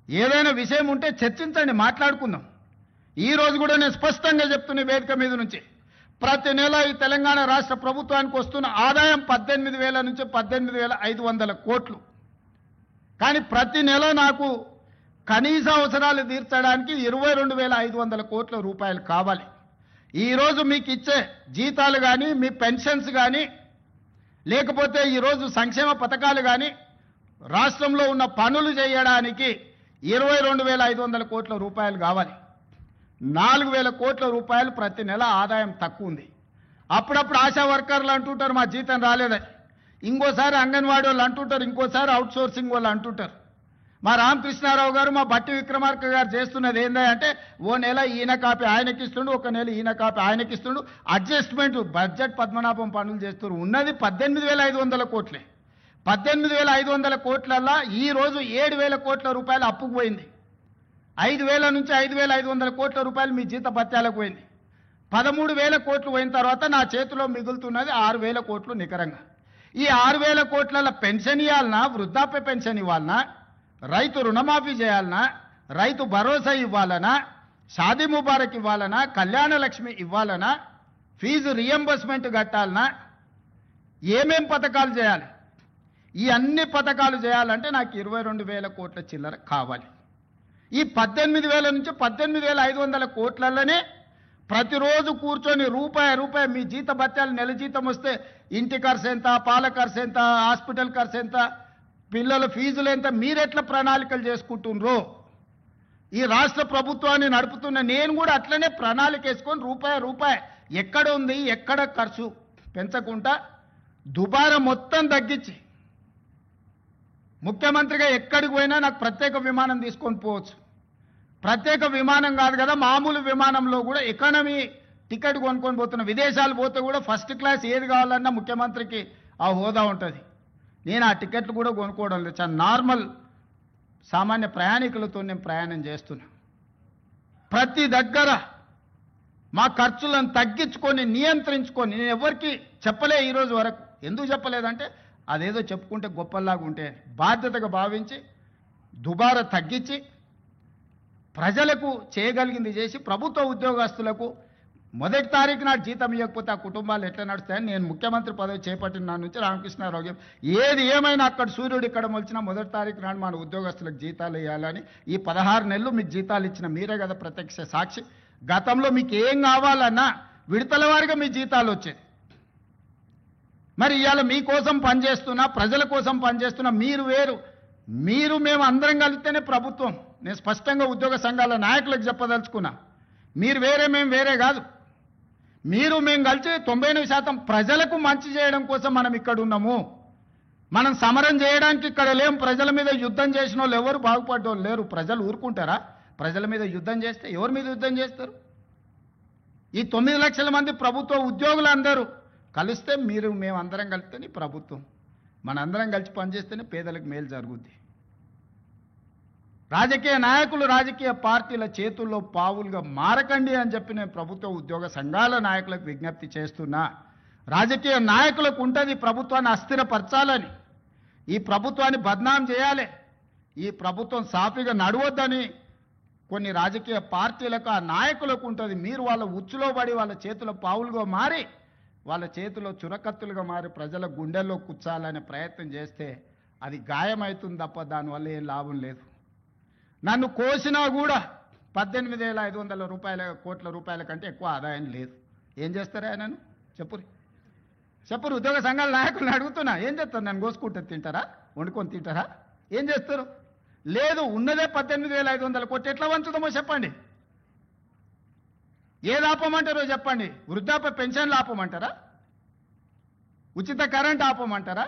ఏదైనా విషయం ఉంటే చర్చించండి, మాట్లాడుకుందాం. ఈ రోజు కూడా నేను స్పష్టంగా చెప్తున్న వేదిక మీద నుంచి ప్రతి నెల ఈ తెలంగాణ రాష్ట్ర ప్రభుత్వానికి వస్తున్న ఆదాయం 18,000 నుంచి 18,500 కోట్లు. కానీ ప్రతి నెల నాకు కనీస అవసరాలు తీర్చడానికి 22,500 కోట్ల రూపాయలు కావాలి. ఈరోజు మీకు ఇచ్చే జీతాలు కానీ, మీ పెన్షన్స్ కానీ, లేకపోతే ఈరోజు సంక్షేమ పథకాలు కానీ, రాష్ట్రంలో ఉన్న పనులు చేయడానికి 22,500 కోట్ల రూపాయలు కావాలి. 4,000 కోట్ల రూపాయలు ప్రతి నెల ఆదాయం తక్కువ ఉంది. అప్పుడప్పుడు ఆశా వర్కర్లు అంటుంటారు మా జీతం రాలేదని, ఇంకోసారి అంగన్వాడీ వాళ్ళు అంటుంటారు, ఇంకోసారి అవుట్ సోర్సింగ్ వాళ్ళు అంటుంటారు. మా రామకృష్ణారావు గారు, మా బట్టి విక్రమార్క గారు చేస్తున్నది ఏంటంటే ఓ నెల ఈయన కాపీ ఆయనకి ఇస్తుండు, ఒక నెల ఈయన కాపీ ఆయనకి ఇస్తుండు, అడ్జస్ట్మెంట్ బడ్జెట్ పద్మనాభం పనులు చేస్తున్నారు. ఉన్నది 18,500 కోట్లే. 18,500 కోట్లల్లా ఈరోజు 7,000 కోట్ల రూపాయలు అప్పుకు పోయింది. 5,000 నుంచి 5,500 కోట్ల రూపాయలు మీ జీత భత్యాలకు పోయింది. 13,000 కోట్లు పోయిన తర్వాత నా చేతిలో మిగులుతున్నది 6,000 కోట్లు నికరంగా. ఈ 6,000 కోట్ల పెన్షన్ ఇవ్వాలన్నా, వృద్ధాప్య పెన్షన్ ఇవ్వాలన్నా, రైతు రుణమాఫీ చేయాలన్నా, రైతు భరోసా ఇవ్వాలన్నా, షాదీ ముబారక్ ఇవ్వాలన్నా, కళ్యాణ లక్ష్మి ఇవ్వాలన్నా, ఫీజు రియంబర్స్మెంట్ కట్టాలన్నా, ఏమేం పథకాలు చేయాలి? ఈ అన్ని పథకాలు చేయాలంటే నాకు 22,000 కోట్ల చిల్లర కావాలి. ఈ 18,000 నుంచి 18,500 కోట్లలోనే ప్రతిరోజు కూర్చొని రూపాయి మీ జీత భత్యాలు నెల జీతం వస్తే ఇంటి ఖర్చు ఎంత, పాల ఖర్చు ఎంత, హాస్పిటల్ ఖర్చు ఎంత, పిల్లల ఫీజులు ఎంత, మీరెట్లా ప్రణాళికలు చేసుకుంటున్నారో ఈ రాష్ట్ర ప్రభుత్వాన్ని నడుపుతున్న నేను కూడా అట్లనే ప్రణాళిక వేసుకొని రూపాయి ఎక్కడ ఉంది, ఎక్కడ ఖర్చు పెంచకుండా దుబారా మొత్తం తగ్గించి ముఖ్యమంత్రిగా ఎక్కడికి పోయినా నాకు ప్రత్యేక విమానం తీసుకొని పోవచ్చు. ప్రత్యేక విమానం కాదు కదా, మామూలు విమానంలో కూడా ఎకానమీ టికెట్ కొనుక్కొని పోతున్నా. విదేశాలు పోతే కూడా ఫస్ట్ క్లాస్ ఏది కావాలన్నా ముఖ్యమంత్రికి ఆ హోదా ఉంటుంది. నేను ఆ టికెట్లు కూడా కొనుక్కోవడం లేదు. చాలా నార్మల్ సామాన్య ప్రయాణికులతో నేను ప్రయాణం చేస్తున్నా. ప్రతి దగ్గర మా ఖర్చులను తగ్గించుకొని నియంత్రించుకొని నేను ఎవరికి చెప్పలే ఈరోజు వరకు. ఎందుకు చెప్పలేదంటే అదేదో చెప్పుకుంటే గొప్పలాగా ఉంటే బాధ్యతగా భావించి దుబారా తగ్గించి ప్రజలకు చేయగలిగింది చేసి ప్రభుత్వ ఉద్యోగస్తులకు మొదటి తారీఖు నాడు జీతం ఇవ్వకపోతే ఆ కుటుంబాలు ఎట్లా నడుస్తాయని నేను ముఖ్యమంత్రి పదవి చేపట్టిన నా నుంచి రామకృష్ణారావు ఏది ఏమైనా అక్కడ సూర్యుడు ఇక్కడ మొలిచినా మొదటి తారీఖు నాడు మన ఉద్యోగస్తులకు జీతాలు ఇవ్వాలని ఈ 16 నెలలు మీకు జీతాలు ఇచ్చిన మీరే కదా ప్రత్యక్ష సాక్షి. గతంలో మీకు ఏం కావాలన్నా విడతల వారిగా మీ జీతాలు వచ్చేది. మరి ఇవాళ మీకోసం పనిచేస్తున్నా, ప్రజల కోసం పనిచేస్తున్నా, మీరు వేరు, మీరు మేము అందరం కలిస్తేనే ప్రభుత్వం. నేను స్పష్టంగా ఉద్యోగ సంఘాల నాయకులకు చెప్పదలుచుకున్నా, మీరు వేరే మేము వేరే కాదు. మీరు మేము కలిసి 99% ప్రజలకు మంచి చేయడం కోసం మనం ఇక్కడ ఉన్నాము. మనం సమరం చేయడానికి ఇక్కడ లేం. ప్రజల మీద యుద్ధం చేసిన వాళ్ళు ఎవరు బాగుపడ్డోళ్ళు లేరు. ప్రజలు ఊరుకుంటారా? ప్రజల మీద యుద్ధం చేస్తే ఎవరి మీద యుద్ధం చేస్తారు? ఈ 9 లక్షల మంది ప్రభుత్వ ఉద్యోగులు అందరూ కలిస్తే మీరు మేము అందరం కలిస్తేనే ప్రభుత్వం. మనందరం కలిసి పనిచేస్తేనే పేదలకు మేలు జరుగుద్ది. రాజకీయ నాయకులు రాజకీయ పార్టీల చేతుల్లో పావులుగా మారకండి అని చెప్పి నేను ప్రభుత్వ ఉద్యోగ సంఘాల నాయకులకు విజ్ఞప్తి చేస్తున్నా. రాజకీయ నాయకులకు ఉంటుంది ప్రభుత్వాన్ని అస్థిరపరచాలని, ఈ ప్రభుత్వాన్ని బద్నాం చేయాలి, ఈ ప్రభుత్వం సాఫీగా నడవద్దని కొన్ని రాజకీయ పార్టీలకు ఆ నాయకులకు ఉంటుంది. మీరు వాళ్ళ ఉచ్చులో పడి వాళ్ళ చేతుల పావులుగా మారి వాళ్ళ చేతిలో చురకత్తులుగా మారి ప్రజల గుండెల్లో కూర్చాలనే ప్రయత్నం చేస్తే అది గాయమవుతుంది తప్ప దానివల్ల ఏం లాభం లేదు. నన్ను కోసినా కూడా 18,500 కోట్ల రూపాయల కంటే ఎక్కువ ఆదాయం లేదు. ఏం చేస్తారా నన్ను చెప్పురు ఉద్యోగ సంఘాల నాయకులను అడుగుతున్నా, ఏం చేస్తారు? నన్ను కోసుకుంటే తింటారా? వండుకొని తింటారా? ఏం చేస్తారు? లేదు, ఉన్నదే 18,500 కోట్లు. ఎట్లా వంచుదామో చెప్పండి. ఏది ఆపమంటారో చెప్పండి. వృద్ధాప్య పెన్షన్లు ఆపమంటారా? ఉచిత కరెంట్ ఆపమంటారా?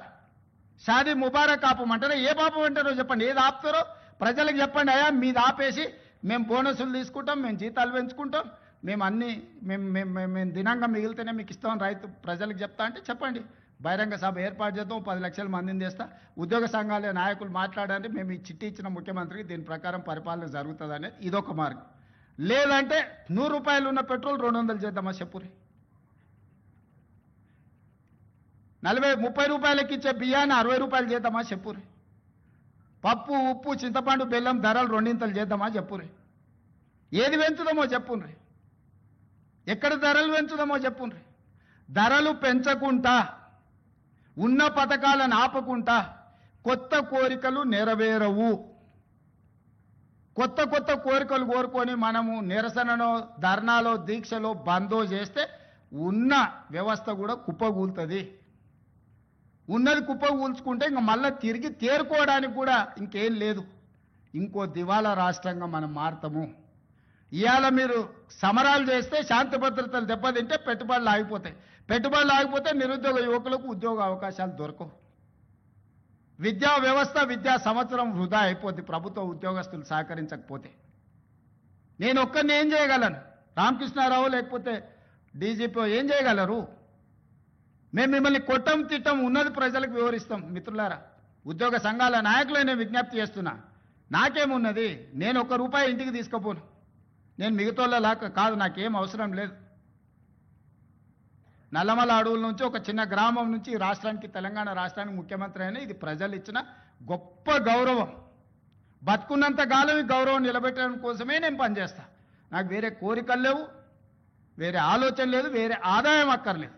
షాదీ ముబారక్ ఆపమంటారా? ఏ ఆపమంటారో చెప్పండి. ఏది ఆపుతారో ప్రజలకు చెప్పండి. అయ్యా మీది ఆపేసి మేము బోనసులు తీసుకుంటాం, మేము జీతాలు పెంచుకుంటాం, మేము అన్నీ మేము దినంగా మిగిలితేనే మీకు ఇస్తామని రైతు ప్రజలకు చెప్తా అంటే చెప్పండి. బహిరంగ సభ ఏర్పాటు చేద్దాం, 10 లక్షల మందిని చేస్తా. ఉద్యోగ సంఘాల నాయకులు మాట్లాడండి, మేము ఈ చిట్టి ఇచ్చిన ముఖ్యమంత్రికి దీని ప్రకారం పరిపాలన జరుగుతుంది అనేది ఇదొక మార్గం. లేదంటే 100 రూపాయలు ఉన్న పెట్రోల్ 200 చేద్దామా చెప్పురి. 30 రూపాయలకి ఇచ్చే బియ్యాన్ని 60 రూపాయలు చేద్దామా చెప్పురి. పప్పు ఉప్పు చింతపండు బెల్లం ధరలు రెండింతలు చేద్దామా చెప్పుర్రి. ఏది పెంచుదామో చెప్పుండ్రి. ఎక్కడ ధరలు పెంచుదామో చెప్పుండ్రి. ధరలు పెంచకుండా ఉన్న పథకాలను ఆపకుండా కొత్త కోరికలు నెరవేరవు. కొత్త కొత్త కోరికలు కోరుకొని మనము నిరసనలో ధర్నాలో దీక్షలో బందో చేస్తే ఉన్న వ్యవస్థ కూడా కుప్పగూలుతుంది. ఉన్నది కుప్పగూల్చుకుంటే ఇంకా మళ్ళీ తిరిగి తేరుకోవడానికి కూడా ఇంకేం లేదు. ఇంకో దివాలా రాష్ట్రంగా మనం మారుతాము. ఇవాళ మీరు సమరాలు చేస్తే శాంతి భద్రతలు దెబ్బతింటే పెట్టుబడులు ఆగిపోతాయి. పెట్టుబడులు ఆగిపోతే నిరుద్యోగ యువకులకు ఉద్యోగ అవకాశాలు దొరకవు. విద్యా వ్యవస్థ విద్యా సంవత్సరం వృధా అయిపోద్ది ప్రభుత్వ ఉద్యోగస్తులు సహకరించకపోతే. నేను ఒక్కరిని ఏం చేయగలను? రామకృష్ణారావు లేకపోతే డీజీపీ ఏం చేయగలరు? మేము మిమ్మల్ని కొట్టం తిట్టం, ఉన్నది ప్రజలకు వివరిస్తాం. మిత్రులారా, ఉద్యోగ సంఘాల నాయకులే నేను విజ్ఞప్తి చేస్తున్నా. నాకేమున్నది? నేను ₹1 ఇంటికి తీసుకుపోను. నేను మిగతాలాగా కాదు, నాకేం అవసరం లేదు. నల్లమల అడవుల నుంచి ఒక చిన్న గ్రామం నుంచి ఈ రాష్ట్రానికి, తెలంగాణ రాష్ట్రానికి ముఖ్యమంత్రి అయినా ఇది ప్రజలు ఇచ్చిన గొప్ప గౌరవం. బతుకున్నంత కాలం ఈ గౌరవం నిలబెట్టడం కోసమే నేను పనిచేస్తా. నాకు వేరే కోరికలు లేవు, వేరే ఆలోచన లేదు, వేరే ఆదాయం అక్కర్లేదు.